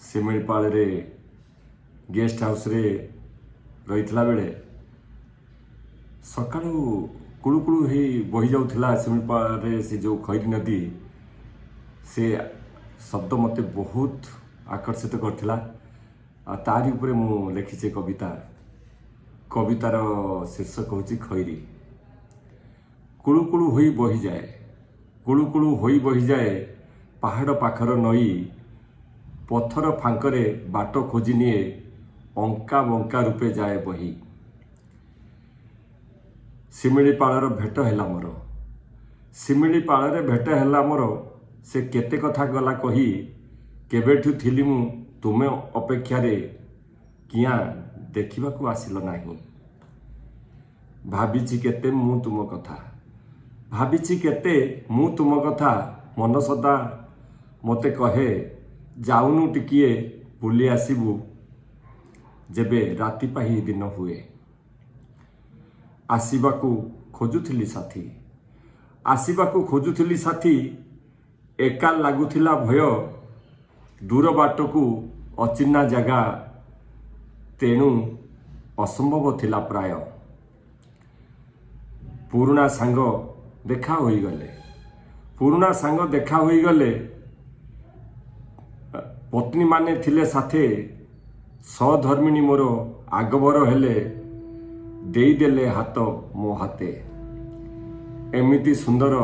ଶିମିଳିପାଳ ରେ guest house रे रही बेले सकाळू कुळुकुळु ही बही जाऊला शिमिଳିपाल रे से जो खैरी नदी से शब्द मते बहुत आकर्षित करथिला। तारी उपरे मु लिखिचे कविता। कवितार शीर्षक होची खैरी। कुळुकुळु होई बही जाए, कुळुकुळु होई बही जाए पहाड़ पाखर नई, पत्थर फांकरे बाट खोजी निए, अंका बंका रूपे जाए बही। शिमिଳିपाଳର भेट ହେଲା मोर, शिमिଳିपाଳରେ भेट ହେଲା मोर, से केते कथा गला कही, केबेठु थिली मु तुमे अपेक्षारे, किया देखिबाकू आसिल नाही। भाबिछि केते मु तुम कथा, भाबिछि केते मु तुम कथा, मन सदा मते कहे जाउनु टिकिए बुली आसिबु, जेबे राति पाही दिन हुए। आसिबाकू खोजुथिली साथी, आसिबाकू खोजुथिली साथी, एका लागुथिला भय, दूर बाटकू अचिन्ना जगह, तेणु असंभव थिला प्राय। पुरुणा सांग देखा होई गले, पुरुणा सांग देखा होई गले, पत्नी माने थिले साथे, सधर्मिणी मोर आगभर हेले, देईदेले हाथ मो हाथे। एमिति सुंदर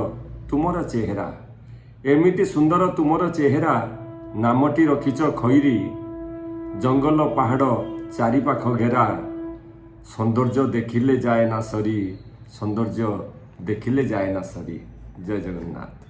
तुमर चेहरा, एमिति सुंदर तुमर चेहरा, नामटी रखिच खैरी, जंगल पहाड़ चारिपाख घेरा, सौंदर्य देखिले जाए ना सरी, सौंदर्य देखिले जाए ना सरी। जय जगन्नाथ।